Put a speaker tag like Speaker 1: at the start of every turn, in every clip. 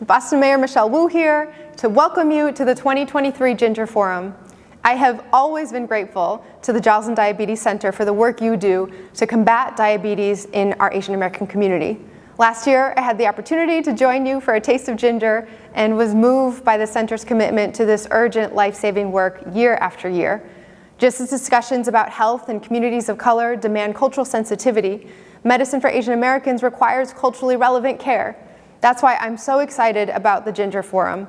Speaker 1: Boston Mayor Michelle Wu here to welcome you to the 2023 Ginger Forum. I have always been grateful to the Joslin Diabetes Center for the work you do to combat diabetes in our Asian American community. Last year, I had the opportunity to join you for a taste of ginger and was moved by the center's commitment to this urgent life-saving work year after year. Just as discussions about health and communities of color demand cultural sensitivity, medicine for Asian Americans requires culturally relevant care. That's why I'm so excited about the Ginger Forum.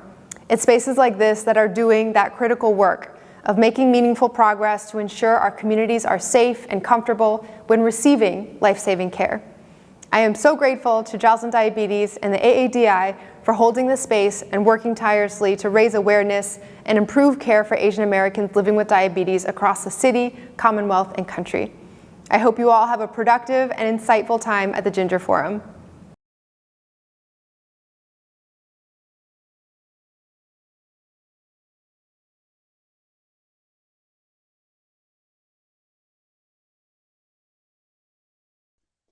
Speaker 1: It's spaces like this that are doing that critical work of making meaningful progress to ensure our communities are safe and comfortable when receiving life-saving care. I am so grateful to Joslin Diabetes and the AADI for holding this space and working tirelessly to raise awareness and improve care for Asian Americans living with diabetes across the city, Commonwealth, and country. I hope you all have a productive and insightful time at the Ginger Forum.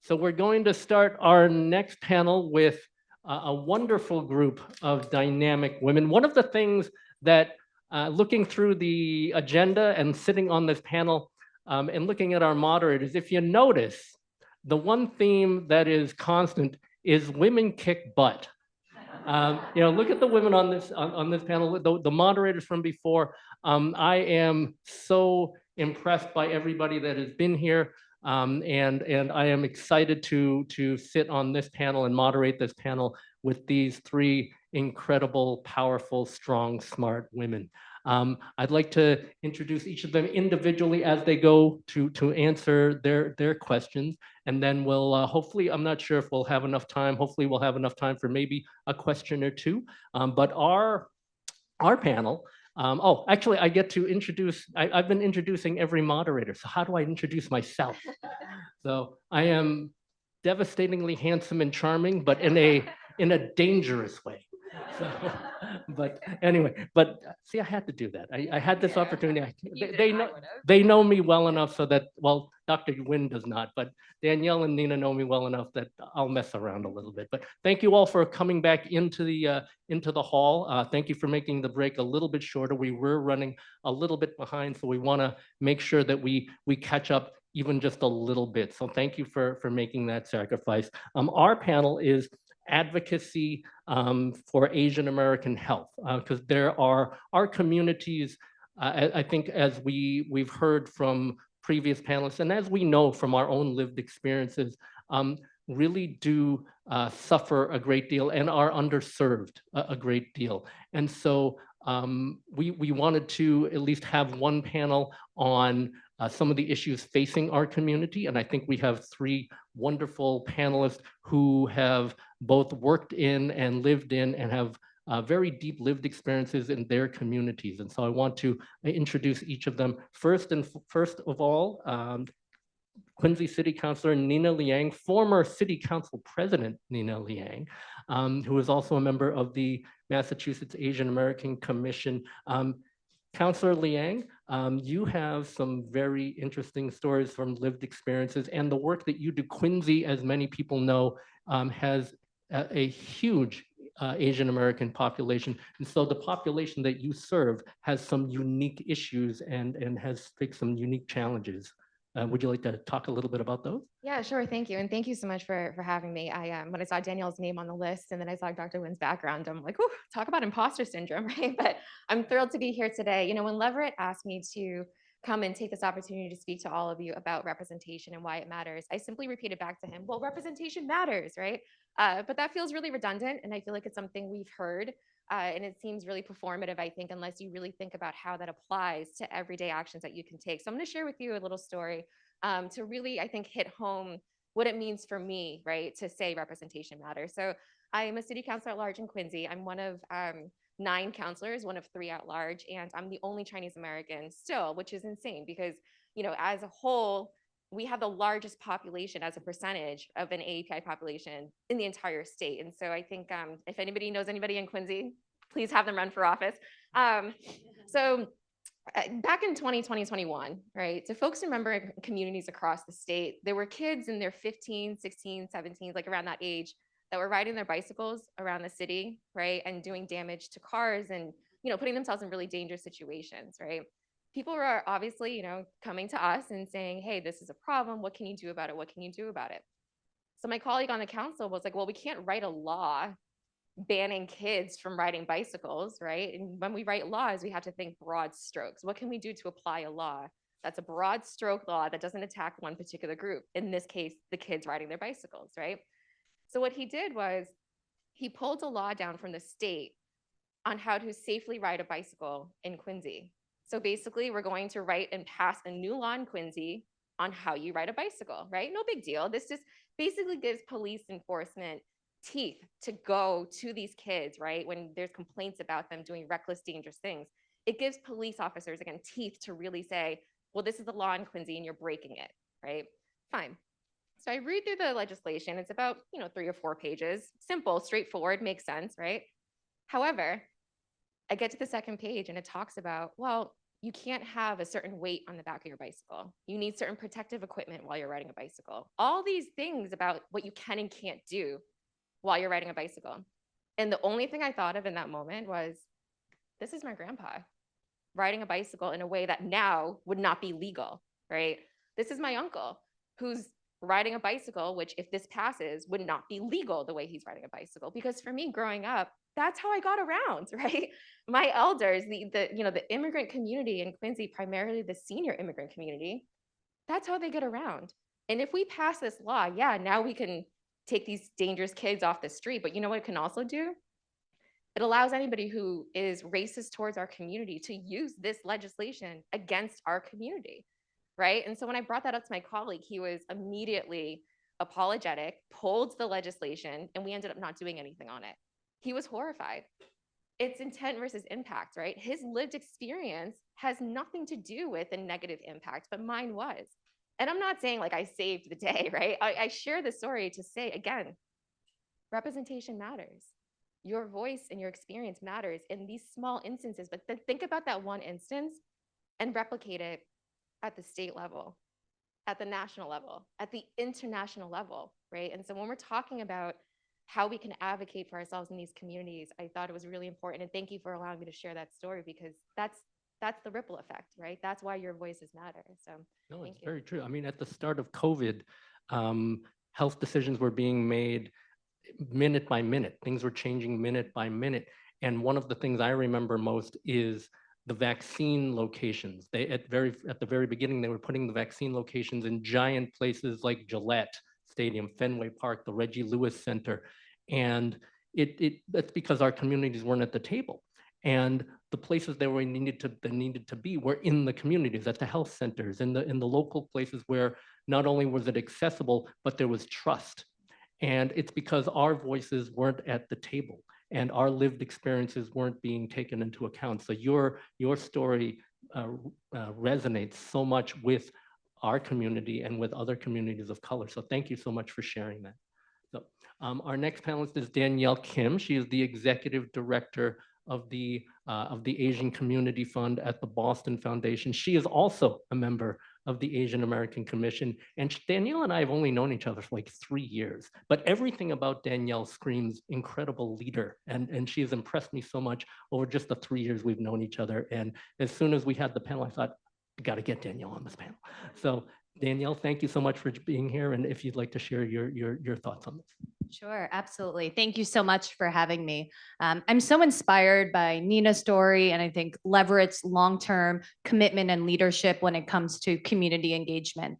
Speaker 2: So we're going to start our next panel with a wonderful group of dynamic women. One of the things that looking through the agenda and sitting on this panel and looking at our moderators, if you notice, the one theme that is constant is women kick butt. Look at the women on this panel, the moderators from before. I am so impressed by everybody that has been here. And I am excited to sit on this panel and moderate this panel with these three incredible, powerful, strong, smart women. I'd like to introduce each of them individually as they go to answer their questions. And then we'll hopefully, I'm not sure if we'll have enough time. Hopefully we'll have enough time for maybe a question or two. But our panel, actually, I get to introduce, I've been introducing every moderator. So how do I introduce myself? So I am devastatingly handsome and charming, but in a dangerous way. So, but anyway, see, I had to do that. I had this opportunity. They know me well enough so that, well, Dr. Nguyen does not, but Danielle and Nina know me well enough that I'll mess around a little bit. But thank you all for coming back into the hall. Thank you for making the break a little bit shorter. We were running a little bit behind, so we want to make sure that we catch up even just a little bit. So thank you for making that sacrifice. Our panel is Advocacy for Asian American Health, because there are our communities, I think as we've heard from previous panelists, and as we know from our own lived experiences, really do suffer a great deal and are underserved a great deal. And so we wanted to at least have one panel on some of the issues facing our community. And I think we have three wonderful panelists who have both worked in and lived in and have very deep lived experiences in their communities. And so I want to introduce each of them. First of all, Quincy City Councilor Nina Liang, former City Council President Nina Liang, who is also a member of the Massachusetts Asian American Commission. Councilor Liang, you have some very interesting stories from lived experiences, and the work that you do. Quincy, as many people know, has a huge Asian American population. And so the population that you serve has some unique issues and has faced some unique challenges. Would you like to talk a little bit about those?
Speaker 3: Yeah, sure. Thank you. And thank you so much for having me. When I saw Danielle's name on the list and then I saw Dr. Nguyen's background, I'm like, oh, talk about imposter syndrome, right? But I'm thrilled to be here today. You know, when Leverett asked me to come and take this opportunity to speak to all of you about representation and why it matters, I simply repeated back to him, well, representation matters, right? But that feels really redundant. And I feel like it's something we've heard. And it seems really performative, I think, unless you really think about how that applies to everyday actions that you can take. So I'm going to share with you a little story to really, I think, hit home what it means for me, right, to say representation matters. So I am a city councilor at large in Quincy. I'm one of 9 councilors, one of 3 at large, and I'm the only Chinese American still, which is insane because, you know, as a whole, we have the largest population as a percentage of an AAPI population in the entire state. And so I think if anybody knows anybody in Quincy, please have them run for office. So back in 2021, right? So folks remember communities across the state, there were kids in their 15, 16, 17, like around that age that were riding their bicycles around the city, right? And doing damage to cars and, putting themselves in really dangerous situations, right? People were obviously, coming to us and saying, hey, this is a problem. What can you do about it? What can you do about it? So my colleague on the council was like, well, we can't write a law banning kids from riding bicycles, right? And when we write laws, we have to think broad strokes. What can we do to apply a law that's a broad stroke law that doesn't attack one particular group? In this case, the kids riding their bicycles, right? So what he did was he pulled a law down from the state on how to safely ride a bicycle in Quincy. So basically, we're going to write and pass a new law in Quincy on how you ride a bicycle, right? No big deal. This just basically gives police enforcement teeth to go to these kids, right? When there's complaints about them doing reckless, dangerous things. It gives police officers, again, teeth to really say, well, this is the law in Quincy and you're breaking it, right? Fine. So I read through the legislation. It's about, 3 or 4 pages. Simple, straightforward, makes sense, right? However, I get to the second page and it talks about, well, you can't have a certain weight on the back of your bicycle. You need certain protective equipment while you're riding a bicycle. All these things about what you can and can't do while you're riding a bicycle. And the only thing I thought of in that moment was, this is my grandpa riding a bicycle in a way that now would not be legal, right? This is my uncle who's riding a bicycle, which if this passes would not be legal the way he's riding a bicycle. Because for me growing up, that's how I got around, right? My elders, the immigrant community in Quincy, primarily the senior immigrant community, that's how they get around. And if we pass this law, yeah, now we can take these dangerous kids off the street. But you know what it can also do? It allows anybody who is racist towards our community to use this legislation against our community, right? And so when I brought that up to my colleague, he was immediately apologetic, pulled the legislation, and we ended up not doing anything on it. He was horrified. It's intent versus impact, right? His lived experience has nothing to do with a negative impact, but mine was. And I'm not saying like I saved the day, right? I share the story to say, again, representation matters. Your voice and your experience matters in these small instances, but then think about that one instance and replicate it at the state level, at the national level, at the international level, right? And so when we're talking about how we can advocate for ourselves in these communities, I thought it was really important. And thank you for allowing me to share that story, because that's the ripple effect, right? That's why your voices matter. So
Speaker 2: no, it's very true. I mean, at the start of COVID, health decisions were being made minute by minute. Things were changing minute by minute. And one of the things I remember most is the vaccine locations. They at the very beginning, they were putting the vaccine locations in giant places like Gillette Stadium, Fenway Park, the Reggie Lewis Center. And that's because our communities weren't at the table. And the places that needed to be were in the communities, at the health centers, in the local places where not only was it accessible, but there was trust. And it's because our voices weren't at the table and our lived experiences weren't being taken into account. So your story resonates so much with our community and with other communities of color. So thank you so much for sharing that. So our next panelist is Danielle Kim. She is the executive director of the Asian Community Fund at the Boston Foundation. She is also a member of the Asian American Commission. And Danielle and I have only known each other for like 3 years, but everything about Danielle screams incredible leader. And she has impressed me so much over just the 3 years we've known each other. And as soon as we had the panel, I thought, we got to get Danielle on this panel. So Danielle, thank you so much for being here. And if you'd like to share your thoughts on this.
Speaker 4: Sure, absolutely. Thank you so much for having me. I'm so inspired by Nina's story, and I think Leverett's long-term commitment and leadership when it comes to community engagement.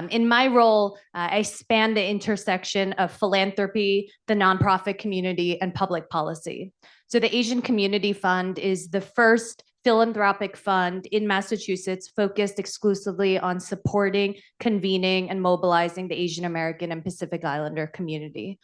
Speaker 4: In my role, I span the intersection of philanthropy, the nonprofit community, and public policy. So the Asian Community Fund is the first philanthropic fund in Massachusetts focused exclusively on supporting, convening, and mobilizing the Asian American and Pacific Islander community.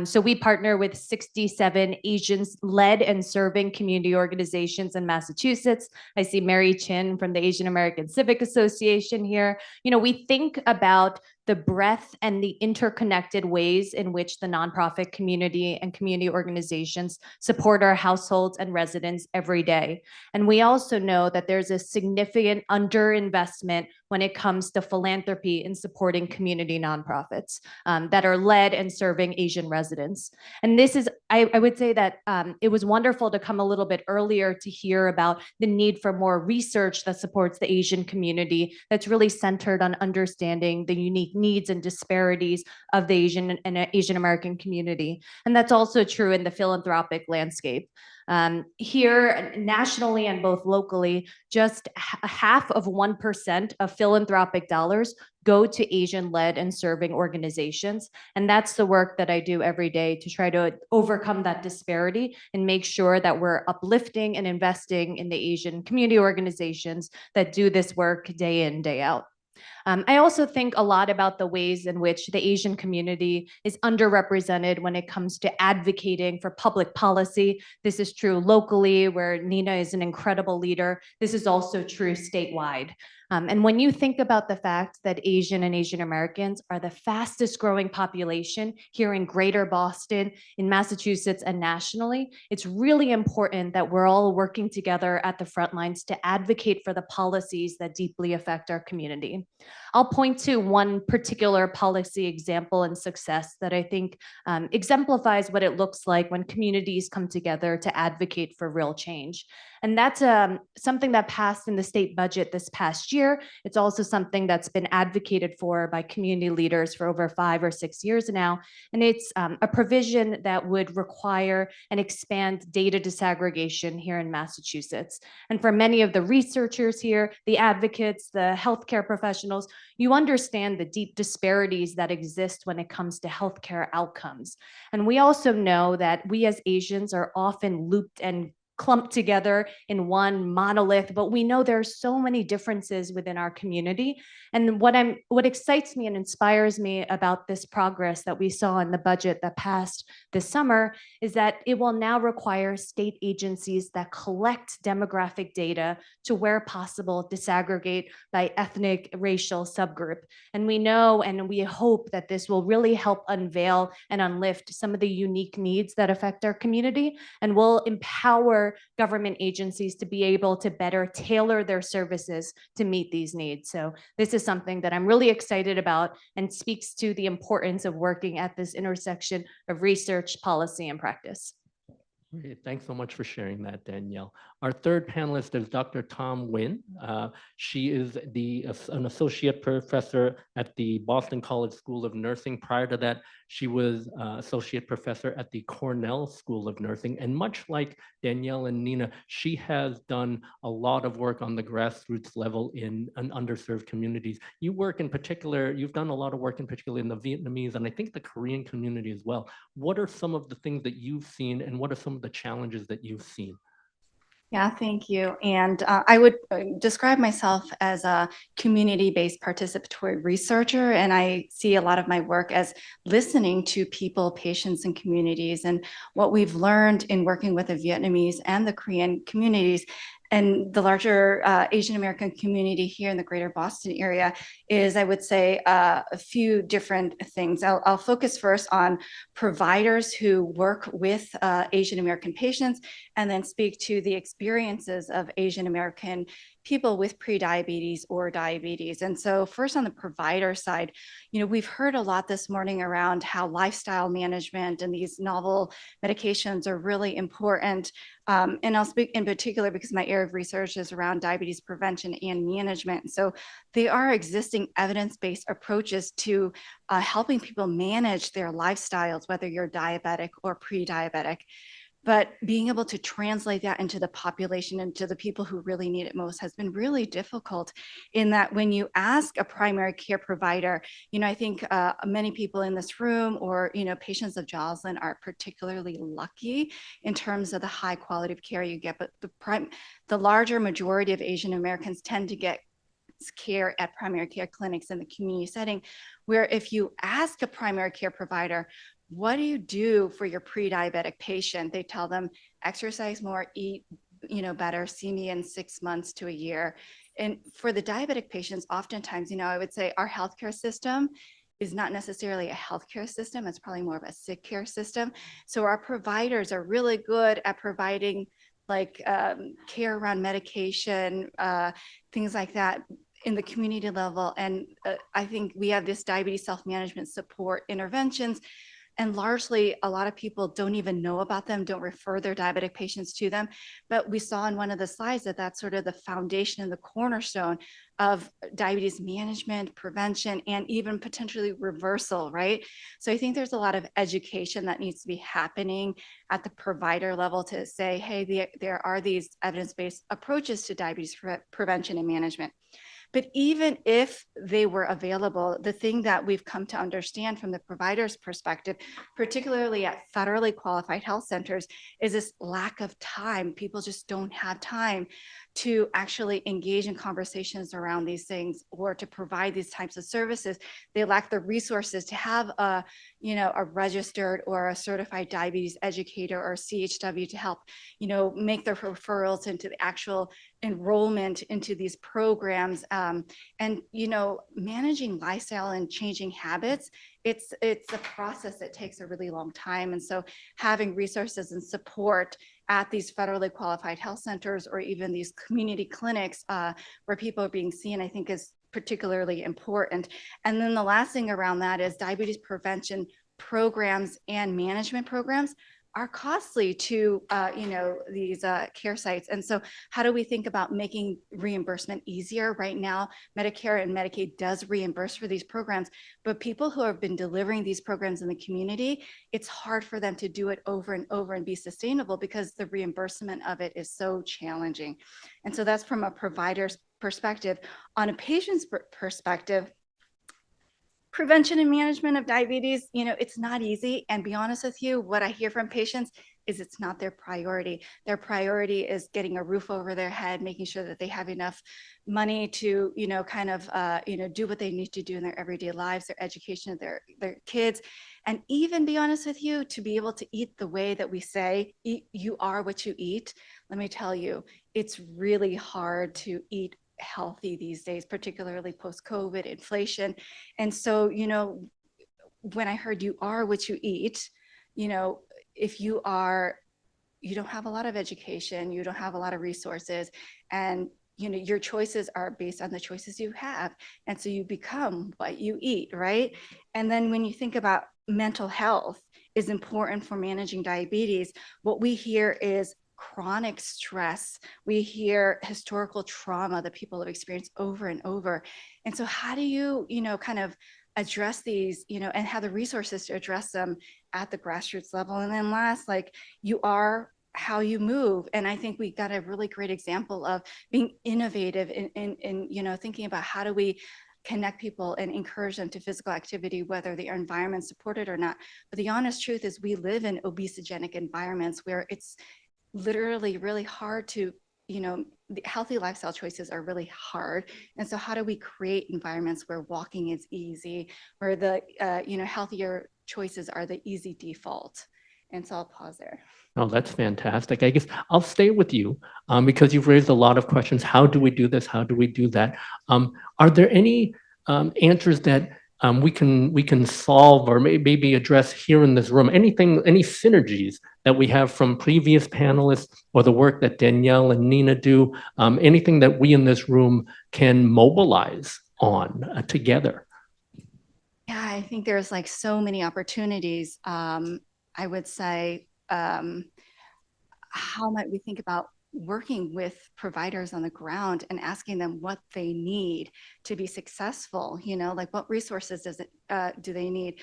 Speaker 4: So we partner with 67 Asians-led and serving community organizations in Massachusetts. I see Mary Chin from the Asian American Civic Association here. You know, we think about the breadth and the interconnected ways in which the nonprofit community and community organizations support our households and residents every day. And we also know that there's a significant underinvestment when it comes to philanthropy and supporting community nonprofits that are led and serving Asian residents. And this is, I would say that it was wonderful to come a little bit earlier to hear about the need for more research that supports the Asian community that's really centered on understanding the unique needs and disparities of the Asian and Asian American community. And that's also true in the philanthropic landscape. Here nationally and both locally, just half of 1% of philanthropic dollars go to Asian-led and serving organizations. And that's the work that I do every day to try to overcome that disparity and make sure that we're uplifting and investing in the Asian community organizations that do this work day in, day out. I also think a lot about the ways in which the Asian community is underrepresented when it comes to advocating for public policy. This is true locally, where Nina is an incredible leader. This is also true statewide. And when you think about the fact that Asian and Asian Americans are the fastest growing population here in Greater Boston, in Massachusetts, and nationally, it's really important that we're all working together at the front lines to advocate for the policies that deeply affect our community. I'll point to one particular policy example and success that I think exemplifies what it looks like when communities come together to advocate for real change. And that's something that passed in the state budget this past year. It's also something that's been advocated for by community leaders for over 5 or 6 years now. And it's a provision that would require and expand data disaggregation here in Massachusetts. And for many of the researchers here, the advocates, the healthcare professionals, you understand the deep disparities that exist when it comes to healthcare outcomes. And we also know that we as Asians are often looped and clumped together in one monolith, but we know there are so many differences within our community. And what excites me and inspires me about this progress that we saw in the budget that passed this summer is that it will now require state agencies that collect demographic data to, where possible, disaggregate by ethnic, racial subgroup. And we know and we hope that this will really help unveil and unlift some of the unique needs that affect our community and will empower government agencies to be able to better tailor their services to meet these needs. So this is something that I'm really excited about and speaks to the importance of working at this intersection of research, policy, and practice.
Speaker 2: Great. Thanks so much for sharing that, Danielle. Our third panelist is Dr. Tam Nguyen. She is an associate professor at the Boston College School of Nursing. Prior to that, she was associate professor at the Cornell School of Nursing. And much like Danielle and Nina, she has done a lot of work on the grassroots level in underserved communities. You work in particular, you've done a lot of work in particular in the Vietnamese and I think the Korean community as well. What are some of the things that you've seen and what are some of the challenges that you've seen?
Speaker 5: Yeah, thank you. And I would describe myself as a community-based participatory researcher, and I see a lot of my work as listening to people, patients, and communities. And what we've learned in working with the Vietnamese and the Korean communities and the larger Asian American community here in the greater Boston area is, I would say, a few different things. I'll focus first on providers who work with Asian American patients and then speak to the experiences of Asian American people with prediabetes or diabetes. And so first on the provider side, we've heard a lot this morning around how lifestyle management and these novel medications are really important. And I'll speak in particular because my area of research is around diabetes prevention and management. So there are existing evidence-based approaches to helping people manage their lifestyles, whether you're diabetic or pre-diabetic. But being able to translate that into the population and to the people who really need it most has been really difficult in that when you ask a primary care provider, I think many people in this room or, patients of Joslin are particularly lucky in terms of the high quality of care you get. But the larger majority of Asian Americans tend to get care at primary care clinics in the community setting, where if you ask a primary care provider, what do you do for your pre-diabetic patient? They tell them, exercise more, eat, better, see me in 6 months to a year. And for the diabetic patients, oftentimes, I would say our healthcare system is not necessarily a healthcare system. It's probably more of a sick care system. So our providers are really good at providing care around medication, things like that. in the community level. And I think we have this diabetes self-management support interventions. And largely, a lot of people don't even know about them, don't refer their diabetic patients to them. But we saw in one of the slides that that's sort of the foundation and the cornerstone of diabetes management, prevention, and even potentially reversal, right? So I think there's a lot of education that needs to be happening at the provider level to say, hey, there are these evidence-based approaches to diabetes prevention and management. But even if they were available, the thing that we've come to understand from the provider's perspective, particularly at federally qualified health centers, is this lack of time. People just don't have time to actually engage in conversations around these things or to provide these types of services. They lack the resources to have a registered or a certified diabetes educator or CHW to help, make the referrals into the actual enrollment into these programs. And managing lifestyle and changing habits, it's a process that takes a really long time. And so having resources and support at these federally qualified health centers or even these community clinics where people are being seen, I think is particularly important. And then the last thing around that is diabetes prevention programs and management programs are costly to these care sites. And so how do we think about making reimbursement easier? Right now, Medicare and Medicaid does reimburse for these programs, but people who have been delivering these programs in the community, it's hard for them to do it over and over and be sustainable because the reimbursement of it is so challenging. And so that's from a provider's perspective. On a patient's perspective, prevention and management of diabetes, it's not easy. And be honest with you, what I hear from patients is it's not their priority. Their priority is getting a roof over their head, making sure that they have enough money to, do what they need to do in their everyday lives, their education of their kids. And even be honest with you, to be able to eat the way that we say, you are what you eat. Let me tell you, it's really hard to eat healthy these days, particularly post-COVID inflation. And so, when I heard you are what you eat, if you don't have a lot of education, you don't have a lot of resources, and your choices are based on the choices you have. And so you become what you eat, right? And then when you think about mental health is important for managing diabetes, what we hear is chronic stress. We hear historical trauma that people have experienced over and over. And so how do you, kind of address these, and have the resources to address them at the grassroots level? And then last, you are how you move. And I think we got a really great example of being innovative in thinking about how do we connect people and encourage them to physical activity, whether the environment supported or not. But the honest truth is we live in obesogenic environments where it's literally really hard to, the healthy lifestyle choices are really hard. And so how do we create environments where walking is easy, where the, healthier choices are the easy default? And so I'll pause there.
Speaker 2: Oh, that's fantastic. I guess I'll stay with you because you've raised a lot of questions. How do we do this? How do we do that? Are there any answers that we can solve or maybe address here in this room? Any synergies that we have from previous panelists or the work that Danielle and Nina do? Anything that we in this room can mobilize on together?
Speaker 5: Yeah, I think there's so many opportunities. I would say, how might we think about working with providers on the ground and asking them what they need to be successful? What resources do they need?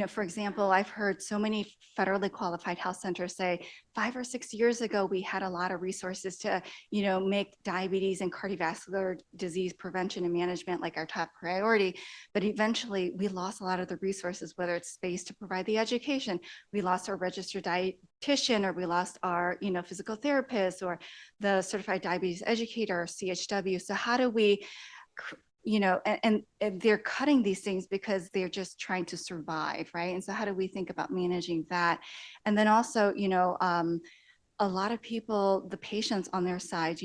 Speaker 5: For example, I've heard so many federally qualified health centers say 5 or 6 years ago, we had a lot of resources to, make diabetes and cardiovascular disease prevention and management our top priority. But eventually we lost a lot of the resources, whether it's space to provide the education, we lost our registered dietitian, or we lost our, physical therapist or the certified diabetes educator or CHW. So how do we and they're cutting these things because they're just trying to survive, right? And so how do we think about managing that? And then also, a lot of people, the patients on their side,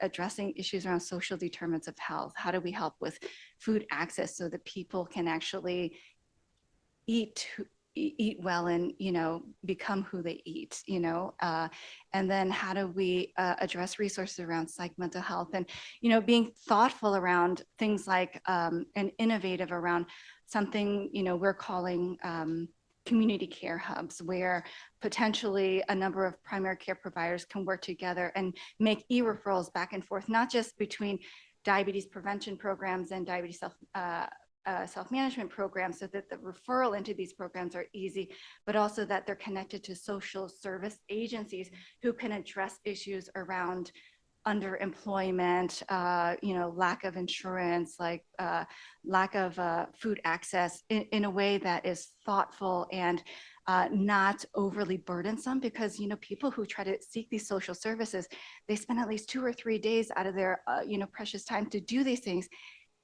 Speaker 5: addressing issues around social determinants of health. How do we help with food access so that people can actually eat eat well and, become who they eat, and then how do we address resources around psych mental health and, being thoughtful around things like and innovative around something, we're calling community care hubs, where potentially a number of primary care providers can work together and make e-referrals back and forth, not just between diabetes prevention programs and diabetes self-management programs, so that the referral into these programs are easy, but also that they're connected to social service agencies who can address issues around underemployment, lack of insurance, like lack of food access in a way that is thoughtful and not overly burdensome, because, people who try to seek these social services, they spend at least 2 or 3 days out of their, precious time to do these things.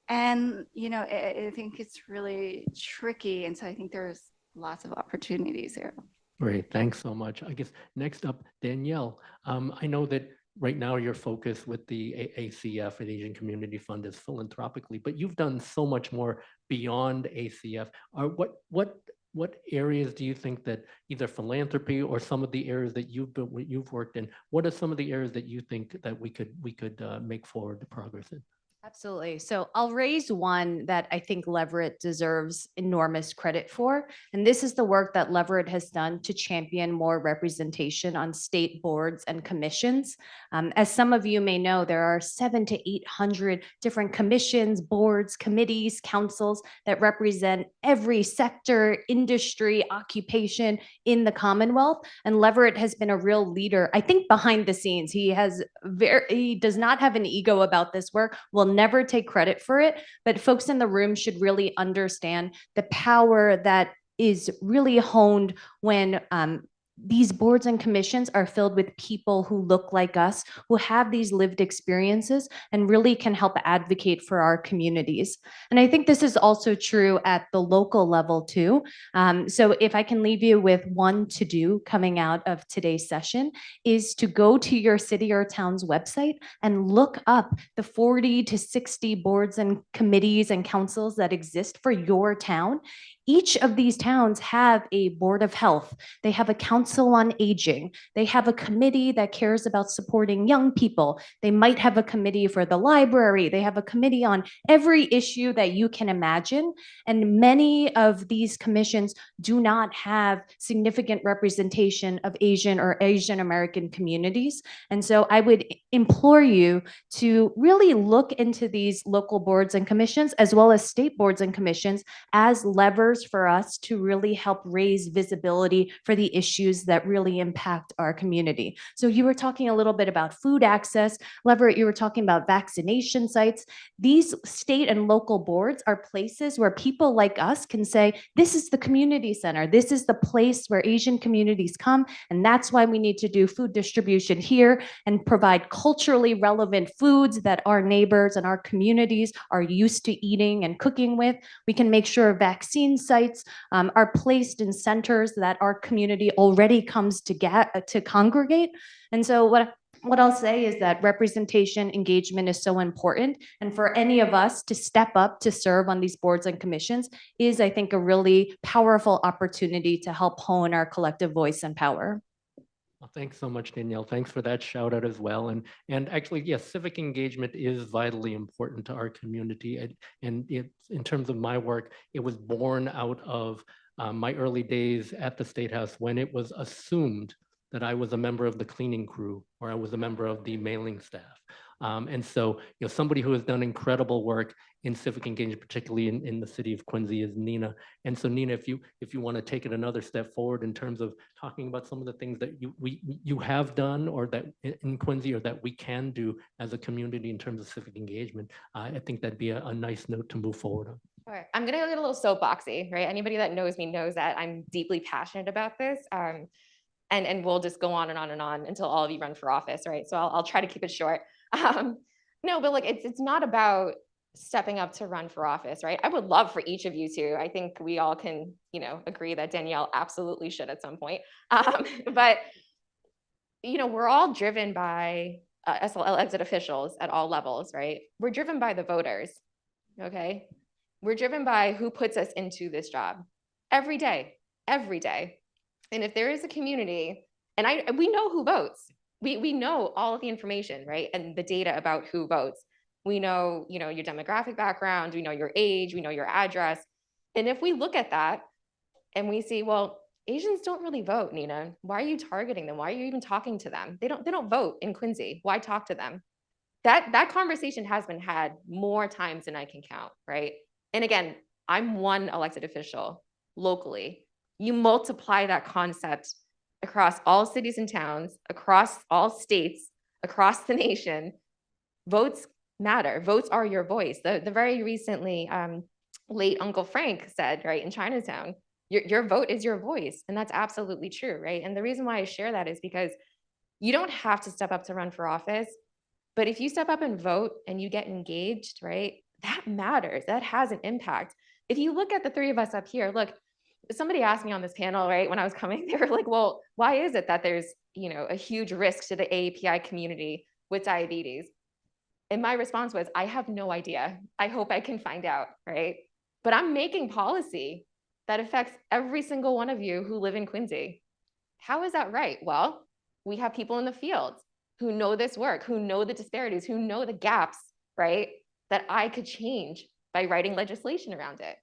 Speaker 5: And, I think it's really tricky. And so I think there's lots of opportunities there.
Speaker 2: Great, thanks so much. I guess next up, Danielle. I know that right now your focus with the ACF and Asian Community Fund is philanthropically, but you've done so much more beyond ACF. What areas do you think that either philanthropy or some of the areas that you've worked in, what are some of the areas that you think that we could make forward progress in?
Speaker 4: Absolutely. So I'll raise one that I think Leverett deserves enormous credit for. And this is the work that Leverett has done to champion more representation on state boards and commissions. As some of you may know, there are 700 to 800 different commissions, boards, committees, councils that represent every sector, industry, occupation in the Commonwealth. And Leverett has been a real leader, I think, behind the scenes. He does not have an ego about this work. Will never take credit for it, but folks in the room should really understand the power that is really honed when these boards and commissions are filled with people who look like us, who have these lived experiences and really can help advocate for our communities. And I think this is also true at the local level too. So if I can leave you with one to do coming out of today's session, is to go to your city or town's website and look up the 40 to 60 boards and committees and councils that exist for your town. Each of these towns have a board of health. They have a council on aging. They have a committee that cares about supporting young people. They might have a committee for the library. They have a committee on every issue that you can imagine. And many of these commissions do not have significant representation of Asian or Asian American communities. And so I would implore you to really look into these local boards and commissions, as well as state boards and commissions, as levers for us to really help raise visibility for the issues that really impact our community. So you were talking a little bit about food access. Leverett, you were talking about vaccination sites. These state and local boards are places where people like us can say, this is the community center. This is the place where Asian communities come. And that's why we need to do food distribution here and provide culturally relevant foods that our neighbors and our communities are used to eating and cooking with. We can make sure vaccine sites are placed in centers that our community already comes to congregate. And so what I'll say is that representation engagement is so important. And for any of us to step up to serve on these boards and commissions is, I think, a really powerful opportunity to help hone our collective voice and power.
Speaker 2: Well, thanks so much, Danielle. Thanks for that shout out as well. And actually, yes, civic engagement is vitally important to our community. And in terms of my work, it was born out of my early days at the State House, when it was assumed that I was a member of the cleaning crew or I was a member of the mailing staff. And so, somebody who has done incredible work in civic engagement, particularly in the city of Quincy, is Nina. And so, Nina, if you want to take it another step forward in terms of talking about some of the things that you have done, or that in Quincy, or that we can do as a community in terms of civic engagement, I think that'd be a nice note to move forward on.
Speaker 3: All right, I'm gonna get a little soapboxy, right? Anybody that knows me knows that I'm deeply passionate about this. And we'll just go on and on and on until all of you run for office, right? So I'll try to keep it short. No, but like it's not about stepping up to run for office, right? I would love for each of you to. I think we all can, agree that Danielle absolutely should at some point. But we're all driven by elected officials at all levels, right? We're driven by the voters, okay? We're driven by who puts us into this job every day. every day. And if there is a community, and we know who votes, we know all of the information, right? And the data about who votes. We know, your demographic background, we know your age, we know your address. And if we look at that and we see, well, Asians don't really vote, Nina. Why are you targeting them? Why are you even talking to them? They don't vote in Quincy. Why talk to them? That conversation has been had more times than I can count, right? And again, I'm one elected official locally. You multiply that concept across all cities and towns, across all states, across the nation. Votes matter. Votes are your voice. The very recently late Uncle Frank said, right, in Chinatown, your vote is your voice. And that's absolutely true, right? And the reason why I share that is because you don't have to step up to run for office, but if you step up and vote and you get engaged, right, that matters. That has an impact. If you look at the three of us up here, look, somebody asked me on this panel, right, when I was coming, they were like, well, why is it that there's, a huge risk to the AAPI community with diabetes? And my response was, I have no idea. I hope I can find out, right? But I'm making policy that affects every single one of you who live in Quincy. How is that right? Well, we have people in the field who know this work, who know the disparities, who know the gaps, right, that I could change by writing legislation around it.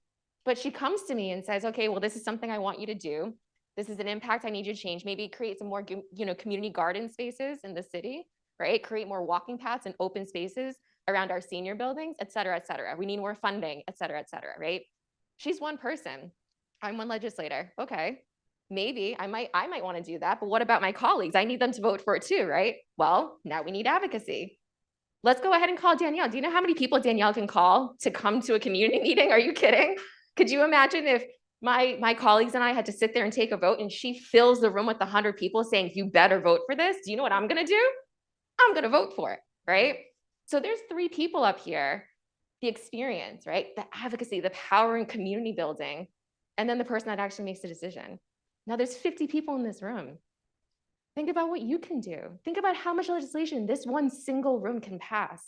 Speaker 3: But she comes to me and says, okay, well, this is something I want you to do. This is an impact I need you to change. Maybe create some more, community garden spaces in the city, right? Create more walking paths and open spaces around our senior buildings, et cetera, et cetera. We need more funding, et cetera, right? She's one person. I'm one legislator. Okay, maybe I might want to do that, but what about my colleagues? I need them to vote for it too, right? Well, now we need advocacy. Let's go ahead and call Danielle. Do you know how many people Danielle can call to come to a community meeting? Are you kidding? Could you imagine if my colleagues and I had to sit there and take a vote and she fills the room with 100 people saying, you better vote for this? Do you know what I'm gonna do? I'm gonna vote for it, right? So there's 3 people up here, the experience, right? The advocacy, the power in community building, and then the person that actually makes the decision. Now there's 50 people in this room. Think about what you can do. Think about how much legislation this one single room can pass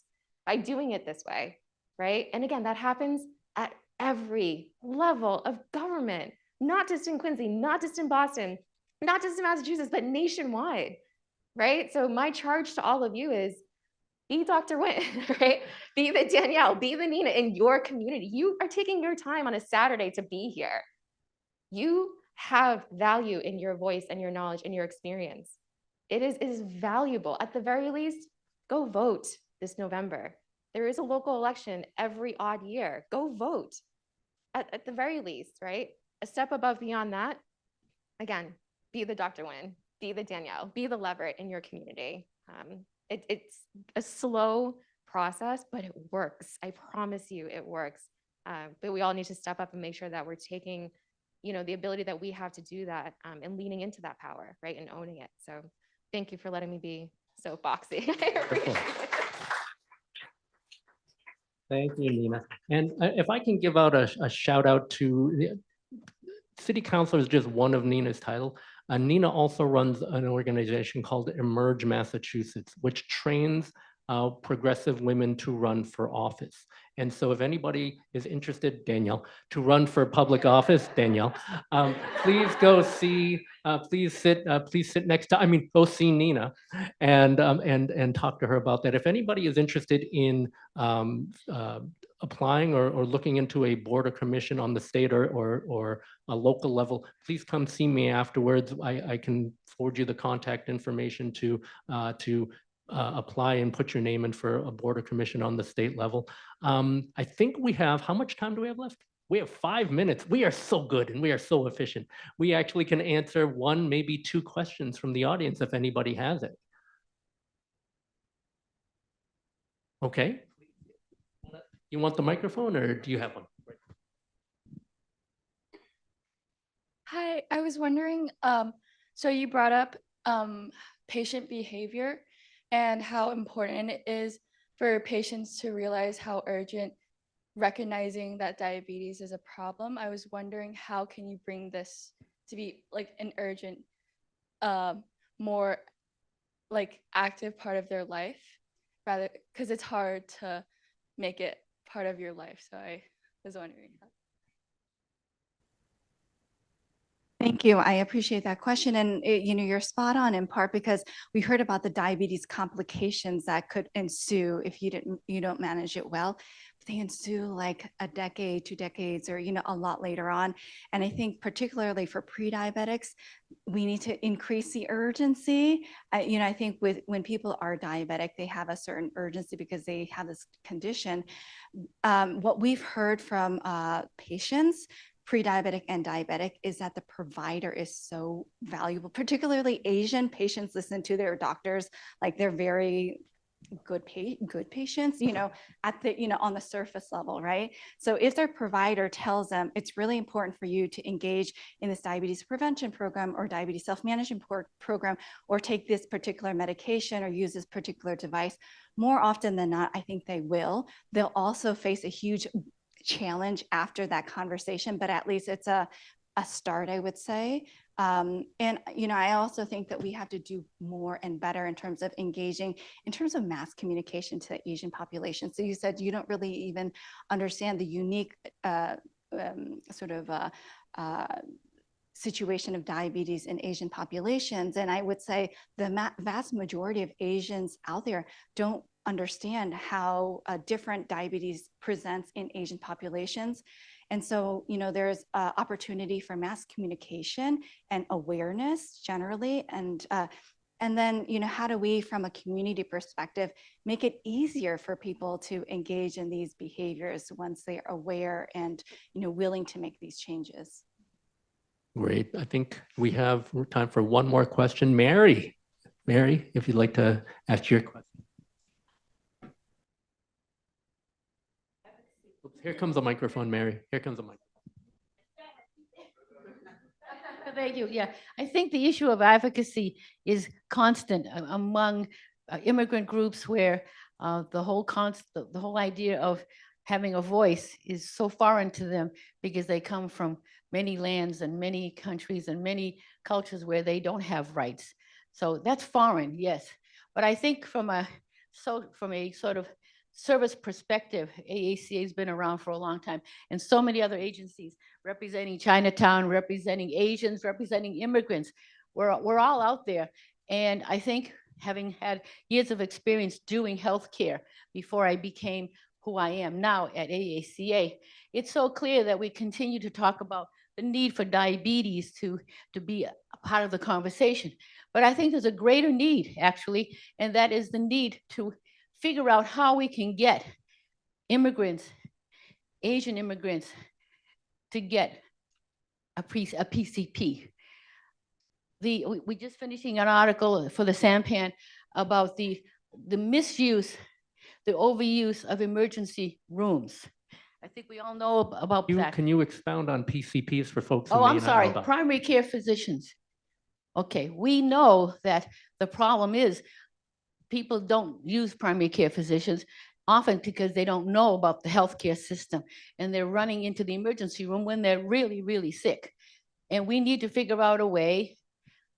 Speaker 3: by doing it this way, right? And again, that happens at every level of government, not just in Quincy, not just in Boston, not just in Massachusetts, but nationwide, right? So my charge to all of you is be Dr. Nguyen, right? Be the Danielle, be the Nina in your community. You are taking your time on a Saturday to be here. You have value in your voice and your knowledge and your experience. It is valuable. At the very least, go vote this November. There is a local election every odd year. Go vote at the very least, right? A step above beyond that, again, be the Dr. Nguyen, be the Danielle, be the Leverett in your community. It's a slow process, but it works. I promise you it works. But we all need to step up and make sure that we're taking the ability that we have to do that and leaning into that power, right, and owning it. So thank you for letting me be so foxy. I appreciate it.
Speaker 2: Thank you, Nina. And if I can give out a shout out to the City Councilor is just one of Nina's title. Nina also runs an organization called Emerge Massachusetts, which trains progressive women to run for office. And so if anybody is interested, Danielle, to run for public office, Danielle, please go see, please sit next to, go see Nina and talk to her about that. If anybody is interested in applying or looking into a board or commission on the state or a local level, please come see me afterwards. I can forward you the contact information to apply and put your name in for a board or commission on the state level. I think we have, how much time do we have left? We have 5 minutes. We are so good and we are so efficient. We actually can answer 1, maybe 2 questions from the audience if anybody has it. Okay. You want the microphone or do you have one?
Speaker 6: Hi, I was wondering, so you brought up patient behavior and how important it is for patients to realize how urgent recognizing that diabetes is a problem. I was wondering, how can you bring this to be like an urgent, more like active part of their life, rather, because it's hard to make it part of your life. So I was wondering.
Speaker 5: Thank Thank you. I appreciate that question. And you're spot on in part because we heard about the diabetes complications that could ensue if you don't manage it well. They ensue like a decade, 2 decades, or a lot later on. And I think particularly for pre-diabetics, we need to increase the urgency. I think when people are diabetic, they have a certain urgency because they have this condition. What we've heard from patients, pre-diabetic and diabetic, is that the provider is so valuable. Particularly Asian patients listen to their doctors like they're very good patients, at the, on the surface level, right? So if their provider tells them it's really important for you to engage in this diabetes prevention program or diabetes self-management program, or take this particular medication or use this particular device, more often than not, I think they will. They'll also face a huge challenge after that conversation, but at least it's a start, I would say. And, I also think that we have to do more and better in terms of engaging, in terms of mass communication to the Asian population. So you said you don't really even understand the unique situation of diabetes in Asian populations. And I would say the vast majority of Asians out there don't understand how different diabetes presents in Asian populations. And so, there's opportunity for mass communication and awareness generally. And then, how do we, from a community perspective, make it easier for people to engage in these behaviors once they're aware and, willing to make these changes?
Speaker 2: Great. I think we have time for one more question. Mary, if you'd like to ask your question. Here comes the microphone, Mary. Here comes the microphone.
Speaker 7: Thank you. Yeah, I think the issue of advocacy is constant among immigrant groups where the whole idea of having a voice is so foreign to them because they come from many lands and many countries and many cultures where they don't have rights. So that's foreign, yes. But I think from a sort of service perspective, AACA has been around for a long time, and so many other agencies representing Chinatown, representing Asians, representing immigrants. We're all out there. And I think having had years of experience doing healthcare before I became who I am now at AACA, it's so clear that we continue to talk about the need for diabetes to be a part of the conversation. But I think there's a greater need, actually, and that is the need to figure out how we can get immigrants, Asian immigrants, to get a PCP. We just finishing an article for the Sampan about the misuse, the overuse of emergency rooms. I think we all know about that.
Speaker 2: Can you expound on PCPs for folks?
Speaker 7: Oh, I'm sorry, primary care physicians. Okay, we know that the problem is people don't use primary care physicians often because they don't know about the healthcare system and they're running into the emergency room when they're really, really sick. And we need to figure out a way.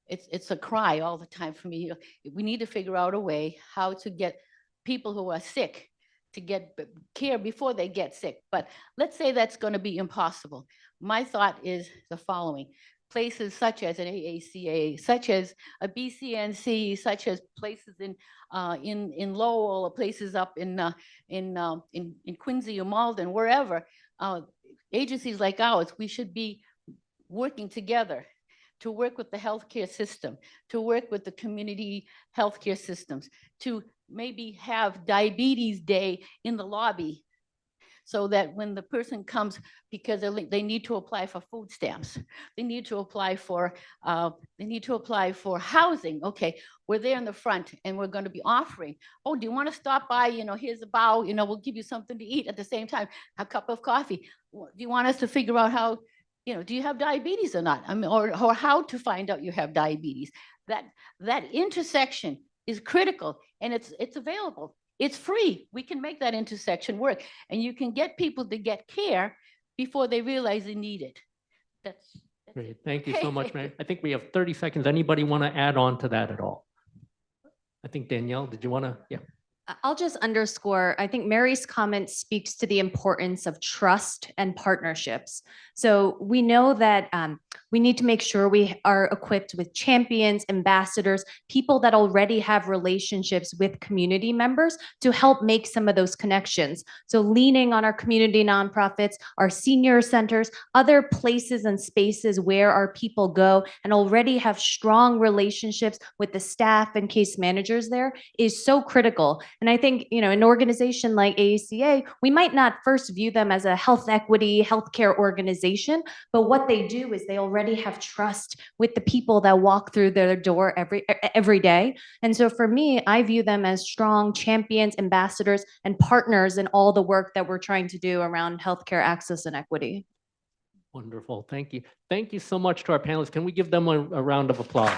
Speaker 7: It's a cry all the time for me. We need to figure out a way how to get people who are sick to get care before they get sick. But let's say that's going to be impossible. My thought is the following. Places such as an AACA, such as a BCNC, such as places in Lowell, or places up in Quincy or Malden, wherever, agencies like ours, we should be working together to work with the healthcare system, to work with the community healthcare systems, to maybe have diabetes day in the lobby, so that when the person comes, because they need to apply for food stamps, they need to apply for housing. Okay, we're there in the front, and we're going to be offering. Oh, do you want to stop by? Here's a bow. We'll give you something to eat at the same time. A cup of coffee. Do you want us to figure out how? Do you have diabetes or not? I mean, or how to find out you have diabetes? That intersection is critical, and it's available. It's free. We can make that intersection work, and you can get people to get care before they realize they need it. That's
Speaker 2: great. Thank you so much, Mary. I think we have 30 seconds. Anybody want to add on to that at all? I think Danielle, did you want to? Yeah.
Speaker 4: I'll just underscore, I think Mary's comment speaks to the importance of trust and partnerships. So we know that We need to make sure we are equipped with champions, ambassadors, people that already have relationships with community members to help make some of those connections. So leaning on our community nonprofits, our senior centers, other places and spaces where our people go and already have strong relationships with the staff and case managers there is so critical. And I think, an organization like AACA, we might not first view them as a health equity, healthcare organization, but what they do is they already have trust with the people that walk through their door every day. And so for me, I view them as strong champions, ambassadors, and partners in all the work that we're trying to do around healthcare access and equity.
Speaker 2: Wonderful. Thank you. Thank you so much to our panelists. Can we give them a round of applause?